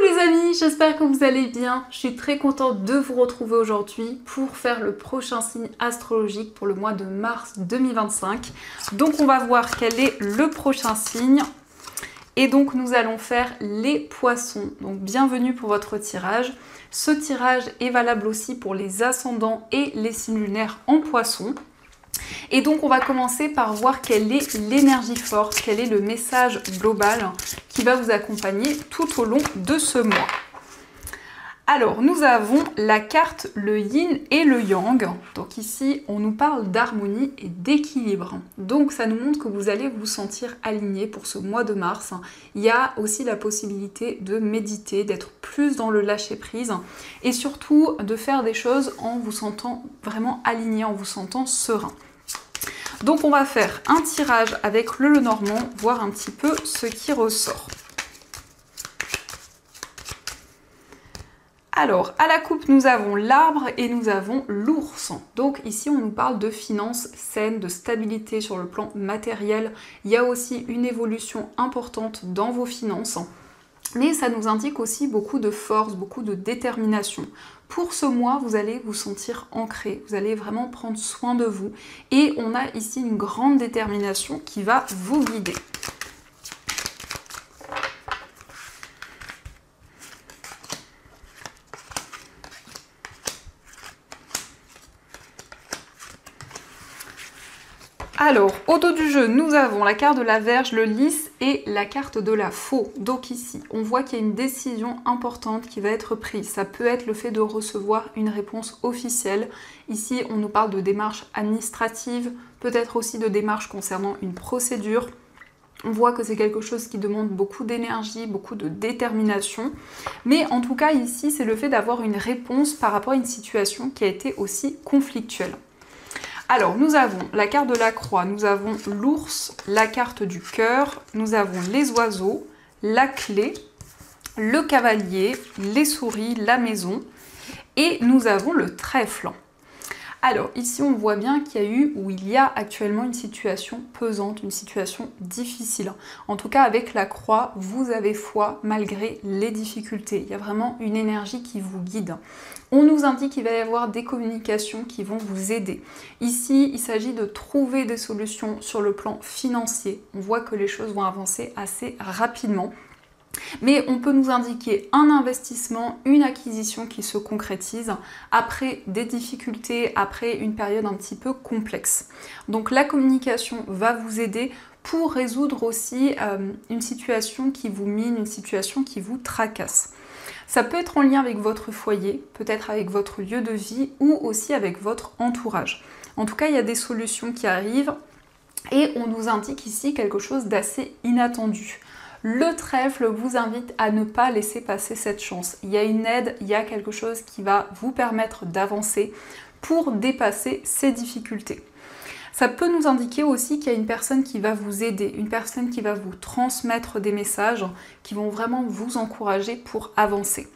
les amis, j'espère que vous allez bien. Je suis très contente de vous retrouver aujourd'hui pour faire le prochain signe astrologique pour le mois de mars 2025. Donc on va voir quel est le prochain signe. Et donc nous allons faire les poissons. Donc bienvenue pour votre tirage. Ce tirage est valable aussi pour les ascendants et les signes lunaires en poissons. Et donc on va commencer par voir quelle est l'énergie forte, quel est le message global qui va vous accompagner tout au long de ce mois. Alors nous avons la carte le yin et le yang. Donc ici on nous parle d'harmonie et d'équilibre. Donc ça nous montre que vous allez vous sentir aligné pour ce mois de mars. Il y a aussi la possibilité de méditer, d'être plus dans le lâcher prise et surtout de faire des choses en vous sentant vraiment aligné, en vous sentant serein. Donc on va faire un tirage avec le Lenormand, voir un petit peu ce qui ressort. Alors, à la coupe, nous avons l'arbre et nous avons l'ours. Donc ici, on nous parle de finances saines, de stabilité sur le plan matériel. Il y a aussi une évolution importante dans vos finances. Mais ça nous indique aussi beaucoup de force, beaucoup de détermination. Pour ce mois, vous allez vous sentir ancré, vous allez vraiment prendre soin de vous. Et on a ici une grande détermination qui va vous guider. Alors, au dos du jeu, nous avons la carte de la Vierge, le lys et la carte de la faux. Donc ici, on voit qu'il y a une décision importante qui va être prise. Ça peut être le fait de recevoir une réponse officielle. Ici, on nous parle de démarches administratives, peut-être aussi de démarches concernant une procédure. On voit que c'est quelque chose qui demande beaucoup d'énergie, beaucoup de détermination. Mais en tout cas, ici, c'est le fait d'avoir une réponse par rapport à une situation qui a été aussi conflictuelle. Alors, nous avons la carte de la croix, nous avons l'ours, la carte du cœur, nous avons les oiseaux, la clé, le cavalier, les souris, la maison et nous avons le trèfle. Alors, ici, on voit bien qu'il y a eu ou il y a actuellement une situation pesante, une situation difficile. En tout cas, avec la croix, vous avez foi malgré les difficultés. Il y a vraiment une énergie qui vous guide. On nous indique qu'il va y avoir des communications qui vont vous aider. Ici, il s'agit de trouver des solutions sur le plan financier. On voit que les choses vont avancer assez rapidement. Mais on peut nous indiquer un investissement, une acquisition qui se concrétise après des difficultés, après une période un petit peu complexe. Donc la communication va vous aider pour résoudre aussi une situation qui vous mine, une situation qui vous tracasse. Ça peut être en lien avec votre foyer, peut-être avec votre lieu de vie ou aussi avec votre entourage. En tout cas, il y a des solutions qui arrivent et on nous indique ici quelque chose d'assez inattendu. Le trèfle vous invite à ne pas laisser passer cette chance. Il y a une aide, il y a quelque chose qui va vous permettre d'avancer pour dépasser ces difficultés. Ça peut nous indiquer aussi qu'il y a une personne qui va vous aider, une personne qui va vous transmettre des messages qui vont vraiment vous encourager pour avancer.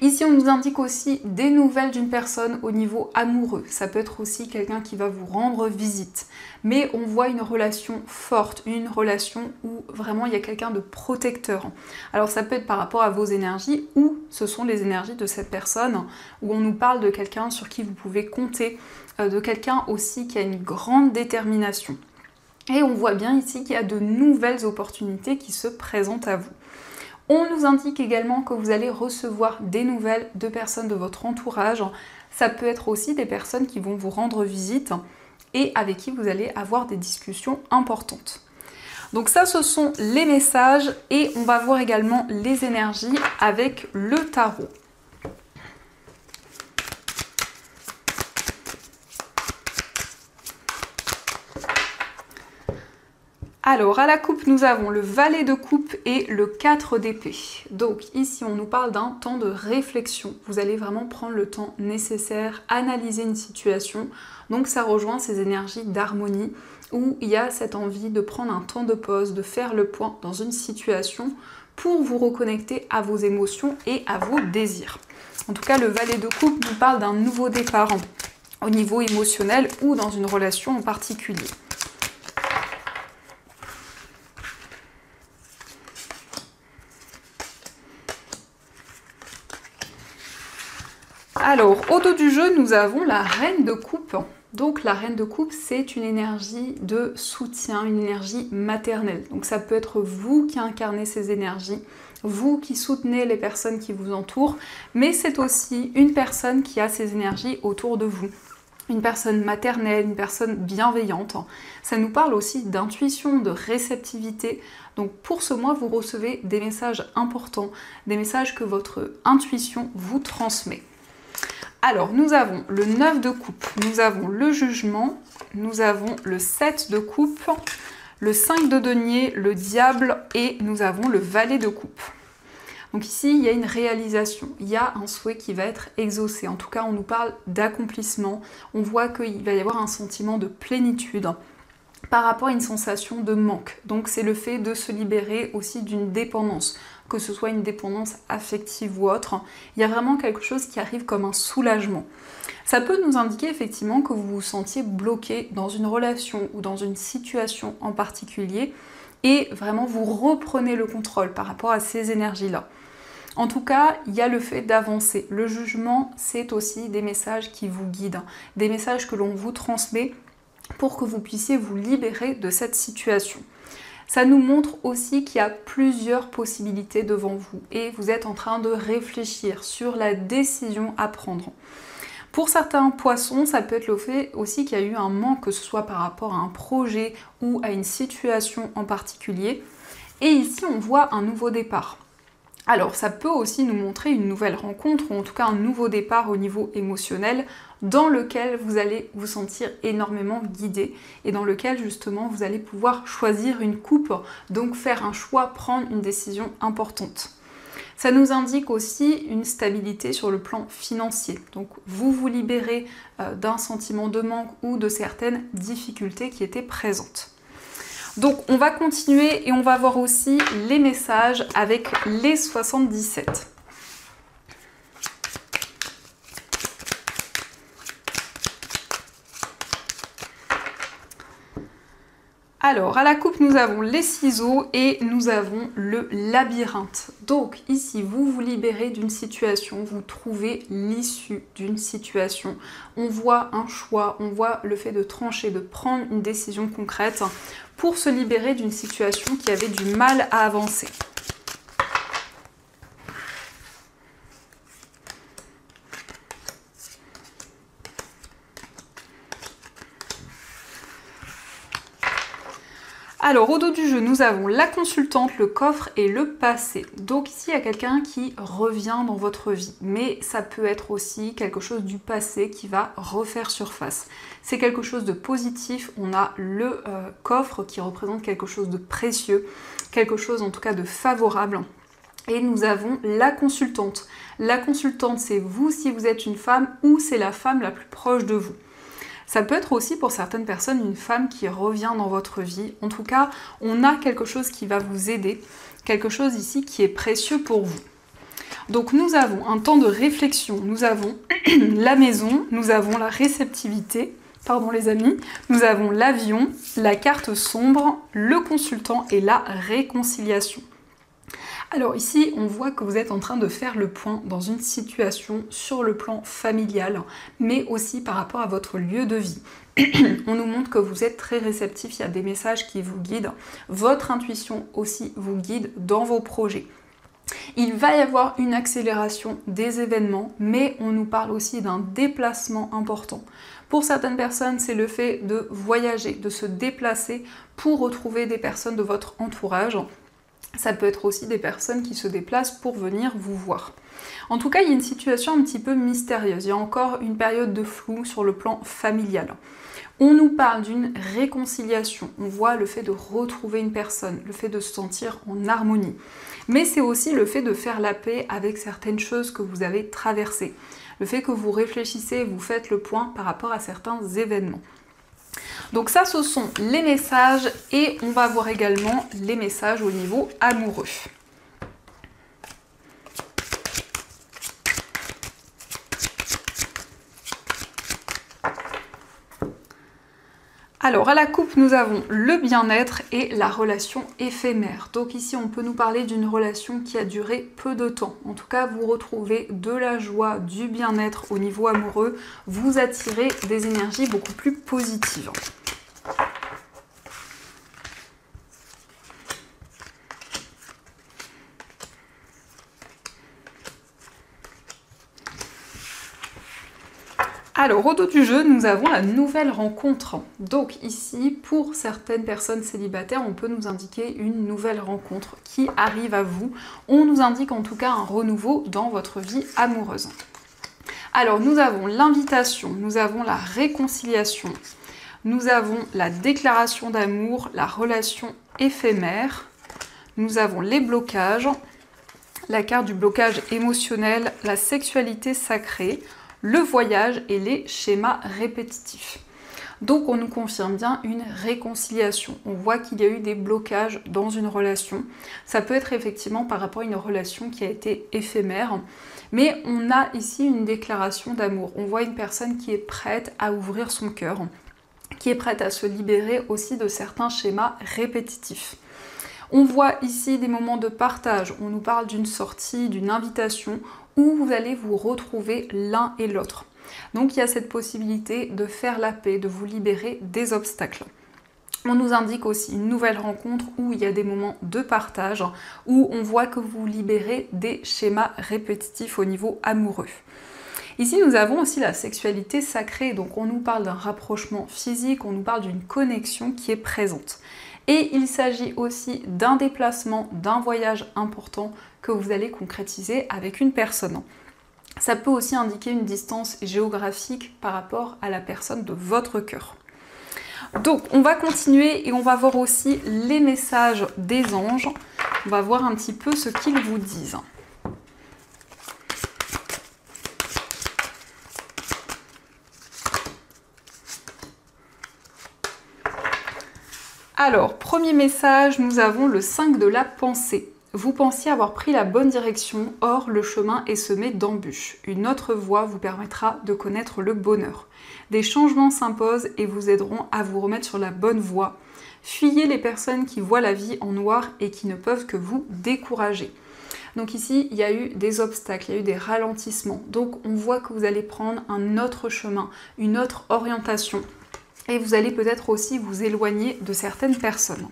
Ici, on nous indique aussi des nouvelles d'une personne au niveau amoureux. Ça peut être aussi quelqu'un qui va vous rendre visite. Mais on voit une relation forte, une relation où vraiment il y a quelqu'un de protecteur. Alors ça peut être par rapport à vos énergies ou ce sont les énergies de cette personne où on nous parle de quelqu'un sur qui vous pouvez compter, de quelqu'un aussi qui a une grande détermination. Et on voit bien ici qu'il y a de nouvelles opportunités qui se présentent à vous. On nous indique également que vous allez recevoir des nouvelles de personnes de votre entourage. Ça peut être aussi des personnes qui vont vous rendre visite et avec qui vous allez avoir des discussions importantes. Donc ça, ce sont les messages et on va voir également les énergies avec le tarot. Alors, à la coupe, nous avons le valet de coupe et le 4 d'épée. Donc ici, on nous parle d'un temps de réflexion. Vous allez vraiment prendre le temps nécessaire, analyser une situation. Donc ça rejoint ces énergies d'harmonie où il y a cette envie de prendre un temps de pause, de faire le point dans une situation pour vous reconnecter à vos émotions et à vos désirs. En tout cas, le valet de coupe nous parle d'un nouveau départ au niveau émotionnel ou dans une relation en particulier. Alors, au dos du jeu, nous avons la reine de coupe. Donc la reine de coupe, c'est une énergie de soutien, une énergie maternelle. Donc ça peut être vous qui incarnez ces énergies, vous qui soutenez les personnes qui vous entourent, mais c'est aussi une personne qui a ces énergies autour de vous. Une personne maternelle, une personne bienveillante. Ça nous parle aussi d'intuition, de réceptivité. Donc pour ce mois, vous recevez des messages importants, des messages que votre intuition vous transmet. Alors, nous avons le 9 de coupe, nous avons le jugement, nous avons le 7 de coupe, le 5 de denier, le diable et nous avons le valet de coupe. Donc ici, il y a une réalisation, il y a un souhait qui va être exaucé. En tout cas, on nous parle d'accomplissement. On voit qu'il va y avoir un sentiment de plénitude par rapport à une sensation de manque. Donc c'est le fait de se libérer aussi d'une dépendance, que ce soit une dépendance affective ou autre. Il y a vraiment quelque chose qui arrive comme un soulagement. Ça peut nous indiquer effectivement que vous vous sentiez bloqué dans une relation ou dans une situation en particulier et vraiment vous reprenez le contrôle par rapport à ces énergies-là. En tout cas, il y a le fait d'avancer. Le jugement, c'est aussi des messages qui vous guident, des messages que l'on vous transmet pour que vous puissiez vous libérer de cette situation. Ça nous montre aussi qu'il y a plusieurs possibilités devant vous et vous êtes en train de réfléchir sur la décision à prendre. Pour certains poissons, ça peut être le fait aussi qu'il y a eu un manque, que ce soit par rapport à un projet ou à une situation en particulier. Et ici, on voit un nouveau départ. Alors, ça peut aussi nous montrer une nouvelle rencontre, ou en tout cas un nouveau départ au niveau émotionnel, dans lequel vous allez vous sentir énormément guidé, et dans lequel justement vous allez pouvoir choisir une coupe, donc faire un choix, prendre une décision importante. Ça nous indique aussi une stabilité sur le plan financier. Donc vous vous libérez d'un sentiment de manque ou de certaines difficultés qui étaient présentes. Donc on va continuer et on va voir aussi les messages avec les 77. Alors, à la coupe, nous avons les ciseaux et nous avons le labyrinthe. Donc, ici, vous vous libérez d'une situation, vous trouvez l'issue d'une situation. On voit un choix, on voit le fait de trancher, de prendre une décision concrète pour se libérer d'une situation qui avait du mal à avancer. Alors, au dos du jeu, nous avons la consultante, le coffre et le passé. Donc ici, il y a quelqu'un qui revient dans votre vie, mais ça peut être aussi quelque chose du passé qui va refaire surface. C'est quelque chose de positif. On a le coffre qui représente quelque chose de précieux, quelque chose en tout cas de favorable. Et nous avons la consultante. La consultante, c'est vous si vous êtes une femme ou c'est la femme la plus proche de vous. Ça peut être aussi pour certaines personnes une femme qui revient dans votre vie. En tout cas, on a quelque chose qui va vous aider, quelque chose ici qui est précieux pour vous. Donc nous avons un temps de réflexion, nous avons la maison, nous avons la réceptivité, pardon les amis, nous avons l'avion, la carte sombre, le consultant et la réconciliation. Alors ici, on voit que vous êtes en train de faire le point dans une situation sur le plan familial, mais aussi par rapport à votre lieu de vie. On nous montre que vous êtes très réceptif, il y a des messages qui vous guident. Votre intuition aussi vous guide dans vos projets. Il va y avoir une accélération des événements, mais on nous parle aussi d'un déplacement important. Pour certaines personnes, c'est le fait de voyager, de se déplacer pour retrouver des personnes de votre entourage. Ça peut être aussi des personnes qui se déplacent pour venir vous voir. En tout cas, il y a une situation un petit peu mystérieuse. Il y a encore une période de flou sur le plan familial. On nous parle d'une réconciliation. On voit le fait de retrouver une personne, le fait de se sentir en harmonie. Mais c'est aussi le fait de faire la paix avec certaines choses que vous avez traversées. Le fait que vous réfléchissez, vous faites le point par rapport à certains événements. Donc ça, ce sont les messages et on va voir également les messages au niveau amoureux. Alors à la coupe, nous avons le bien-être et la relation éphémère. Donc ici, on peut nous parler d'une relation qui a duré peu de temps. En tout cas, vous retrouvez de la joie, du bien-être au niveau amoureux. Vous attirez des énergies beaucoup plus positives. Alors, au dos du jeu, nous avons la nouvelle rencontre. Donc ici, pour certaines personnes célibataires, on peut nous indiquer une nouvelle rencontre qui arrive à vous. On nous indique en tout cas un renouveau dans votre vie amoureuse. Alors, nous avons l'invitation, nous avons la réconciliation, nous avons la déclaration d'amour, la relation éphémère, nous avons les blocages, la carte du blocage émotionnel, la sexualité sacrée, le voyage et les schémas répétitifs. Donc on nous confirme bien une réconciliation. On voit qu'il y a eu des blocages dans une relation. Ça peut être effectivement par rapport à une relation qui a été éphémère, mais on a ici une déclaration d'amour. On voit une personne qui est prête à ouvrir son cœur, qui est prête à se libérer aussi de certains schémas répétitifs. On voit ici des moments de partage. On nous parle d'une sortie, d'une invitation, où vous allez vous retrouver l'un et l'autre. Donc il y a cette possibilité de faire la paix, de vous libérer des obstacles. On nous indique aussi une nouvelle rencontre où il y a des moments de partage, où on voit que vous libérez des schémas répétitifs au niveau amoureux. Ici, nous avons aussi la sexualité sacrée, donc on nous parle d'un rapprochement physique, on nous parle d'une connexion qui est présente. Et il s'agit aussi d'un déplacement, d'un voyage important que vous allez concrétiser avec une personne. Ça peut aussi indiquer une distance géographique par rapport à la personne de votre cœur. Donc on va continuer et on va voir aussi les messages des anges. On va voir un petit peu ce qu'ils vous disent. Alors, premier message, nous avons le 5 de la pensée. Vous pensiez avoir pris la bonne direction, or le chemin est semé d'embûches. Une autre voie vous permettra de connaître le bonheur. Des changements s'imposent et vous aideront à vous remettre sur la bonne voie. Fuyez les personnes qui voient la vie en noir et qui ne peuvent que vous décourager. Donc ici, il y a eu des obstacles, il y a eu des ralentissements. Donc on voit que vous allez prendre un autre chemin, une autre orientation. Et vous allez peut-être aussi vous éloigner de certaines personnes.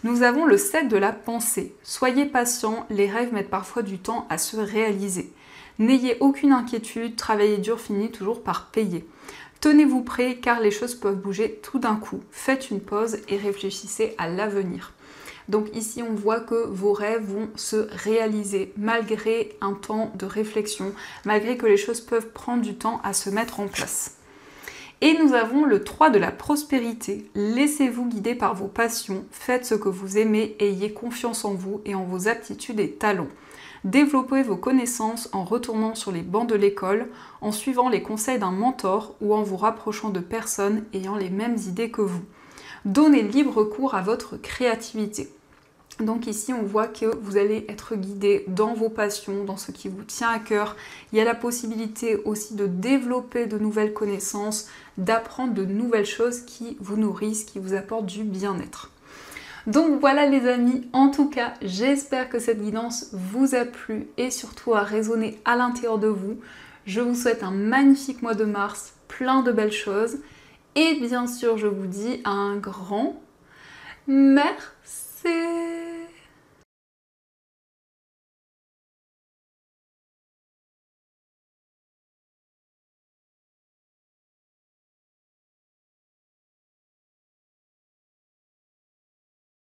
Nous avons le 7 de la pensée. Soyez patient, les rêves mettent parfois du temps à se réaliser. N'ayez aucune inquiétude, travaillez dur finit toujours par payer. Tenez-vous prêt car les choses peuvent bouger tout d'un coup. Faites une pause et réfléchissez à l'avenir. Donc ici on voit que vos rêves vont se réaliser malgré un temps de réflexion, malgré que les choses peuvent prendre du temps à se mettre en place. Et nous avons le 3 de la prospérité. Laissez-vous guider par vos passions, faites ce que vous aimez, ayez confiance en vous et en vos aptitudes et talents. Développez vos connaissances en retournant sur les bancs de l'école, en suivant les conseils d'un mentor ou en vous rapprochant de personnes ayant les mêmes idées que vous. Donnez libre cours à votre créativité. Donc ici, on voit que vous allez être guidé dans vos passions, dans ce qui vous tient à cœur. Il y a la possibilité aussi de développer de nouvelles connaissances, d'apprendre de nouvelles choses qui vous nourrissent, qui vous apportent du bien-être. Donc voilà les amis, en tout cas, j'espère que cette guidance vous a plu et surtout a résonné à l'intérieur de vous. Je vous souhaite un magnifique mois de mars, plein de belles choses. Et bien sûr, je vous dis un grand merci.